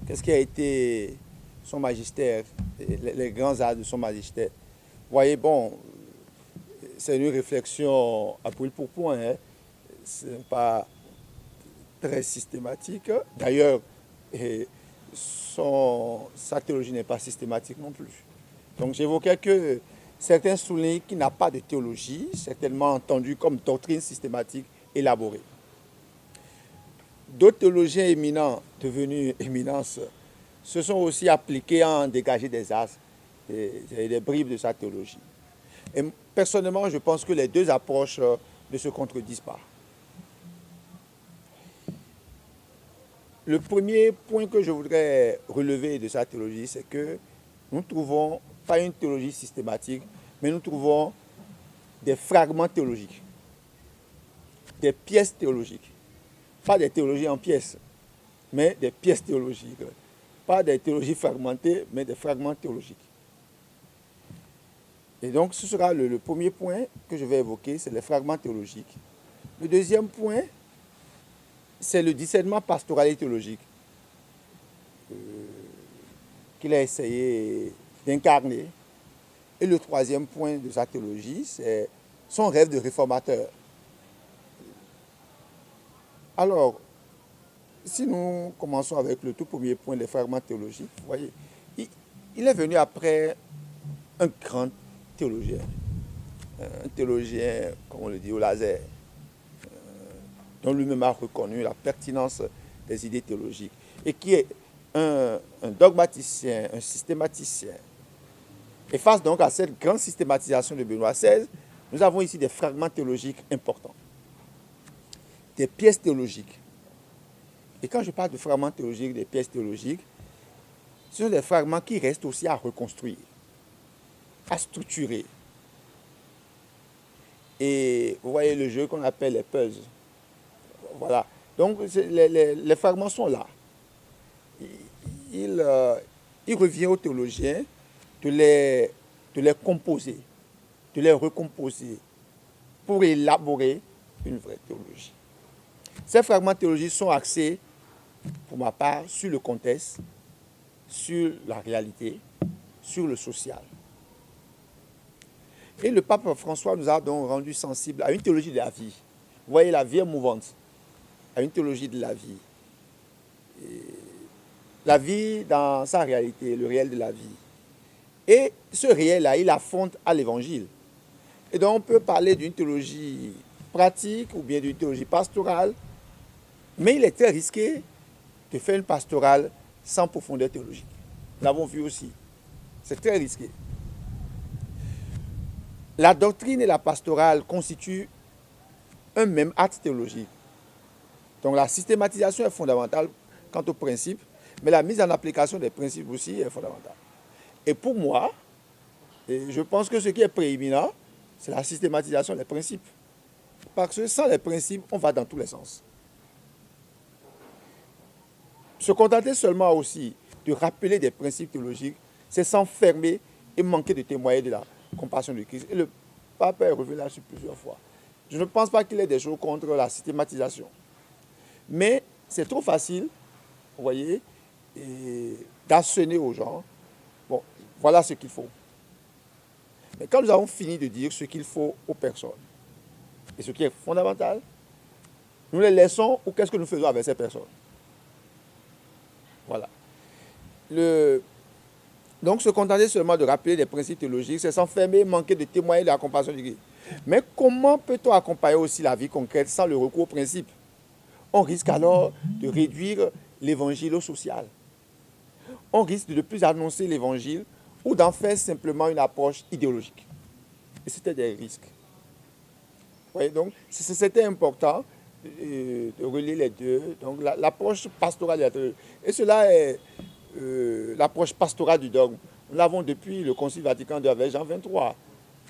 qu'est-ce qui a été son magistère, les grands arts de son magistère. Vous voyez, bon, c'est une réflexion à brûle pour point, hein. Ce n'est pas très systématique. D'ailleurs, sa théologie n'est pas systématique non plus. Donc j'évoquais que certains soulignent qu'il n'a pas de théologie, certainement entendue comme doctrine systématique élaborée. D'autres théologiens éminents, devenus éminences, se sont aussi appliqués à en dégager des as, des bribes de sa théologie. Et personnellement, je pense que les deux approches ne se contredisent pas. Le premier point que je voudrais relever de sa théologie, c'est que nous ne trouvons pas une théologie systématique, mais nous trouvons des fragments théologiques, des pièces théologiques. Pas des théologies en pièces, mais des pièces théologiques. Pas des théologies fragmentées, mais des fragments théologiques. Et donc, ce sera le premier point que je vais évoquer, c'est les fragments théologiques. Le deuxième point, c'est le discernement pastoral et théologique qu'il a essayé d'incarner. Et le troisième point de sa théologie, c'est son rêve de réformateur. Alors, si nous commençons avec le tout premier point, les fragments théologiques, vous voyez, il est venu après un grand théologien, un théologien, comme on le dit, au laser, dont lui-même a reconnu la pertinence des idées théologiques, et qui est un dogmaticien, un systématicien. Et face donc à cette grande systématisation de Benoît XVI, nous avons ici des fragments théologiques importants, des pièces théologiques. Et quand je parle de fragments théologiques, des pièces théologiques, ce sont des fragments qui restent aussi à reconstruire, à structurer. Et vous voyez le jeu qu'on appelle les puzzles. Voilà. Donc les fragments sont là. Il revient aux théologiens de les composer, de les recomposer pour élaborer une vraie théologie. Ces fragments théologiques sont axés, pour ma part, sur le contexte, sur la réalité, sur le social. Et le pape François nous a donc rendu sensibles à une théologie de la vie. Vous voyez, la vie est mouvante, à une théologie de la vie. Et la vie dans sa réalité, le réel de la vie. Et ce réel-là, il affronte à l'évangile. Et donc on peut parler d'une théologie pratique ou bien d'une théologie pastorale, mais il est très risqué de faire une pastorale sans profondeur théologique. Nous l'avons vu aussi. C'est très risqué. La doctrine et la pastorale constituent un même acte théologique. Donc la systématisation est fondamentale quant aux principes, mais la mise en application des principes aussi est fondamentale. Et pour moi, je pense que ce qui est prééminent, c'est la systématisation des principes. Parce que sans les principes, on va dans tous les sens. Se contenter seulement aussi de rappeler des principes théologiques, c'est s'enfermer et manquer de témoigner de la compassion de Christ. Et le pape est revenu là-dessus plusieurs fois. Je ne pense pas qu'il ait des choses contre la systématisation. Mais c'est trop facile, vous voyez, d'asséner aux gens. Bon, voilà ce qu'il faut. Mais quand nous avons fini de dire ce qu'il faut aux personnes, et ce qui est fondamental, nous les laissons ou qu'est-ce que nous faisons avec ces personnes? Voilà. Donc, se contenter seulement de rappeler des principes théologiques, c'est s'enfermer, manquer de témoigner de la compassion de Christ. Mais comment peut-on accompagner aussi la vie concrète sans le recours aux principes? On risque alors de réduire l'évangile au social. On risque de ne plus annoncer l'évangile ou d'en faire simplement une approche idéologique. Et c'était des risques. Vous voyez, donc, c'était important de relier les deux. Donc, l'approche pastorale, et cela est l'approche pastorale du dogme. Nous l'avons depuis le Concile Vatican II avec Jean 23.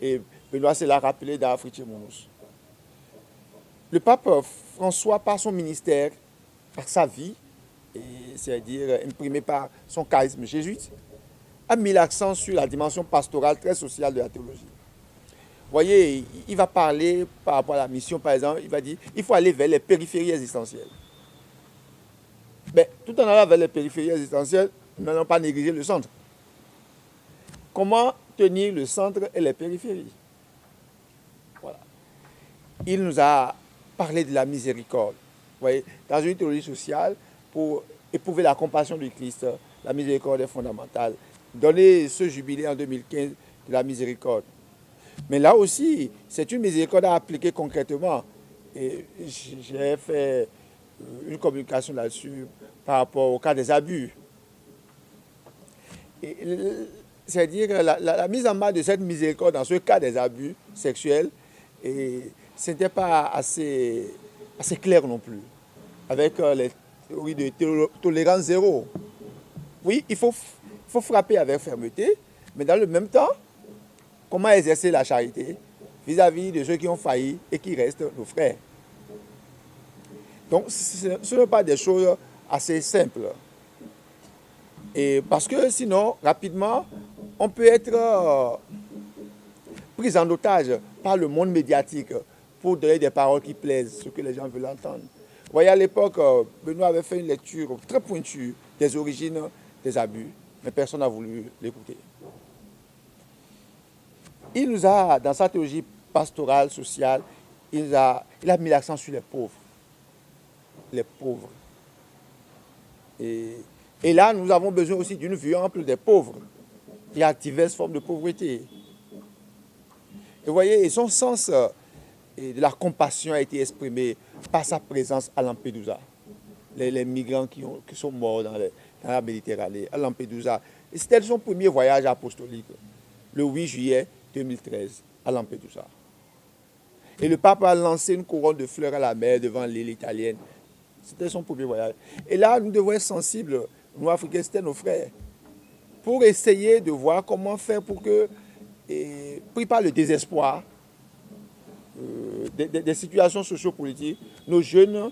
Et Benoît XVI l'a rappelé dans Afritimonus. Le pape François, par son ministère, par sa vie, c'est-à-dire imprimé par son charisme jésuite, a mis l'accent sur la dimension pastorale très sociale de la théologie. Vous voyez, il va parler par rapport à la mission, par exemple, il va dire il faut aller vers les périphéries existentielles. Mais tout en allant vers les périphéries existentielles, nous n'allons pas négliger le centre. Comment tenir le centre et les périphéries? Voilà. Il nous a parlé de la miséricorde. Vous voyez, dans une théologie sociale, pour éprouver la compassion du Christ, la miséricorde est fondamentale. Donner ce jubilé en 2015 de la miséricorde. Mais là aussi, c'est une miséricorde à appliquer concrètement. Et j'ai fait une communication là-dessus par rapport au cas des abus. C'est-à-dire la mise en marche de cette miséricorde dans ce cas des abus sexuels, et ce n'était pas assez clair non plus, avec les théories de tolérance zéro. Oui, il faut frapper avec fermeté, mais dans le même temps, comment exercer la charité vis-à-vis de ceux qui ont failli et qui restent nos frères. Donc, ce ne sont pas des choses assez simples. Et parce que sinon, rapidement, on peut être pris en otage par le monde médiatique pour donner des paroles qui plaisent, ce que les gens veulent entendre. Vous voyez, à l'époque, Benoît avait fait une lecture très pointue des origines des abus, mais personne n'a voulu l'écouter. Il nous a, dans sa théologie pastorale, sociale, il a mis l'accent sur les pauvres. Les pauvres. Et là, nous avons besoin aussi d'une vue ample des pauvres. Il y a diverses formes de pauvreté. Et vous voyez, et son sens de la compassion a été exprimé par sa présence à Lampedusa. Les migrants qui sont morts dans la Méditerranée, à Lampedusa. Et c'était son premier voyage apostolique, le 8 juillet 2013, à Lampedusa. Et le pape a lancé une couronne de fleurs à la mer devant l'île italienne. C'était son premier voyage. Et là, nous devons être sensibles, nous Africains, c'était nos frères, pour essayer de voir comment faire pour que, pris par le désespoir des situations sociopolitiques, nos jeunes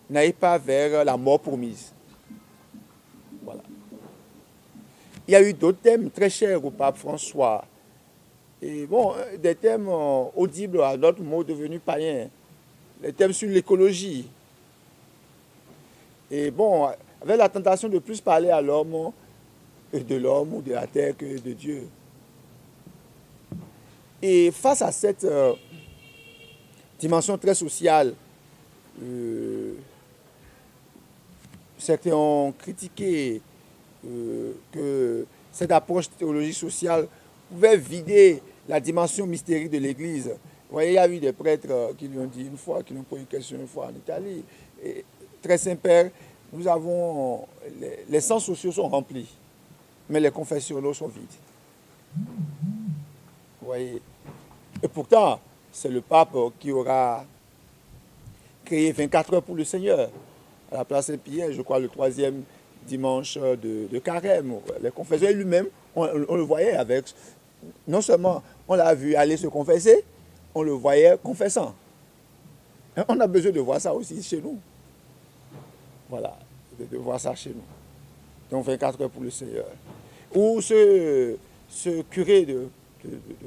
n'aillent pas vers la mort promise. Voilà. Il y a eu d'autres thèmes très chers au pape François. Et bon, des thèmes audibles à notre mot devenu païen. Les thèmes sur l'écologie. Et bon, avec la tentation de plus parler à l'homme, de l'homme ou de la terre que de Dieu. Et face à cette dimension très sociale, certains ont critiqué que cette approche théologique sociale pouvait vider la dimension mystérique de l'Église. Vous voyez, il y a eu des prêtres qui lui ont dit une fois, qui lui ont posé une question une fois en Italie. Et, très Saint-Père, nous avons... Les centres sociaux sont remplis, mais les confessionnaux sont vides. Vous voyez. Et pourtant, c'est le pape qui aura créé 24 heures pour le Seigneur, à la place Saint-Pierre, je crois, le 3e dimanche de Carême. Les confesseurs lui-même, on le voyait avec... Non seulement on l'a vu aller se confesser, on le voyait confessant. Et on a besoin de voir ça aussi chez nous. Voilà, de voir ça chez nous. Donc 24 heures pour le Seigneur. Ou ce curé de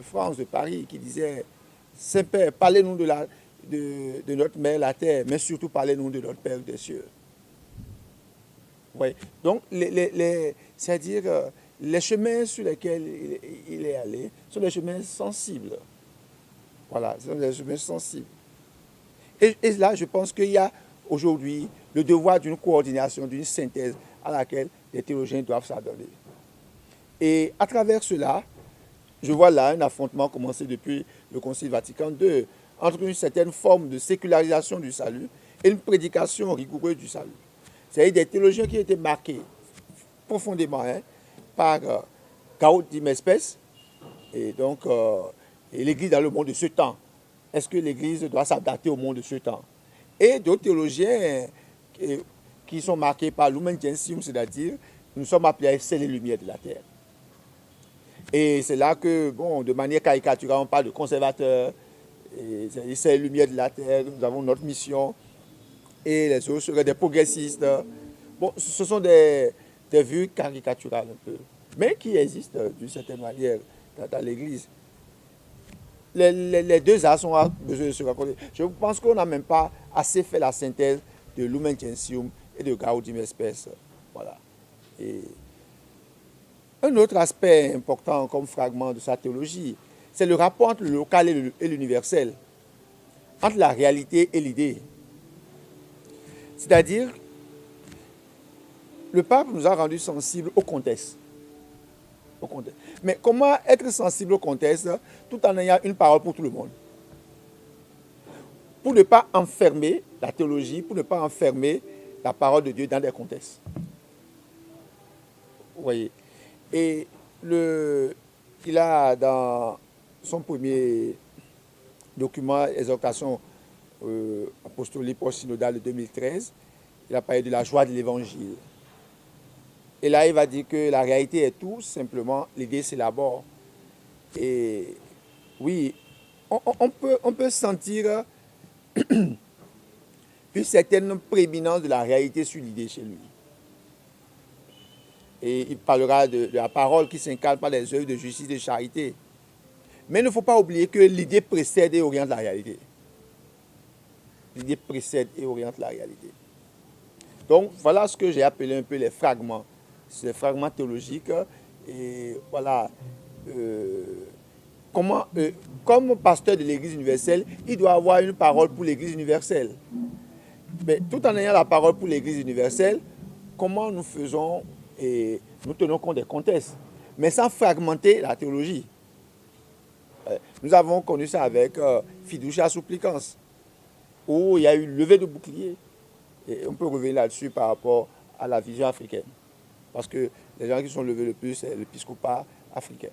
France, de Paris, qui disait « Saint-Père, parlez-nous de notre mère, la terre, mais surtout parlez-nous de notre Père des cieux. » Ouais. Donc, c'est-à-dire, les chemins sur lesquels il est allé sont des chemins sensibles. Voilà, ce sont des chemins sensibles. Et là, je pense qu'il y a aujourd'hui le devoir d'une coordination, d'une synthèse à laquelle les théologiens doivent s'adonner. Et à travers cela, je vois là un affrontement commencé depuis le Concile Vatican II entre une certaine forme de sécularisation du salut et une prédication rigoureuse du salut. C'est-à-dire des théologiens qui étaient marqués profondément par Gaudium Spes et donc et l'Église dans le monde de ce temps. Est-ce que l'Église doit s'adapter au monde de ce temps? Et d'autres théologiens qui sont marqués par Lumen Gentium, c'est-à-dire nous sommes appelés à exceller les lumières de la terre. Et c'est là que, bon, de manière caricaturale, on parle de conservateurs, c'est les lumières de la terre, nous avons notre mission, et les autres seraient des progressistes. Bon, ce sont des vues caricaturales un peu, mais qui existent d'une certaine manière dans l'Église. Les deux arts ont besoin de se raconter. Je pense qu'on n'a même pas assez fait la synthèse de Lumen Gentium et de Gaudium Spes. Voilà. Et un autre aspect important comme fragment de sa théologie, c'est le rapport entre le local et l'universel, entre la réalité et l'idée. C'est-à-dire, le pape nous a rendus sensibles au contexte. Mais comment être sensible au contexte tout en ayant une parole pour tout le monde? Pour ne pas enfermer la théologie, pour ne pas enfermer la parole de Dieu dans des contextes. Vous voyez. Et il a dans son premier document, exhortation apostolique post-synodale de 2013, il a parlé de la joie de l'évangile. Et là, il va dire que la réalité est tout simplement, l'idée s'élabore. Et oui, on peut sentir une certaine prééminence de la réalité sur l'idée chez lui. Et il parlera de la parole qui s'incarne par les œuvres de justice et de charité. Mais il ne faut pas oublier que l'idée précède et oriente la réalité. L'idée précède et oriente la réalité. Donc, voilà ce que j'ai appelé un peu les fragments. Ces fragments théologiques. Et voilà. Comme pasteur de l'Église universelle, il doit avoir une parole pour l'Église universelle. Mais tout en ayant la parole pour l'Église universelle, comment nous faisons et nous tenons compte des contextes, mais sans fragmenter la théologie. Nous avons connu ça avec Fiducia Supplicans, où il y a eu levé de bouclier. Et on peut revenir là-dessus par rapport à la vision africaine. Parce que les gens qui sont levés le plus, c'est l'épiscopat africain.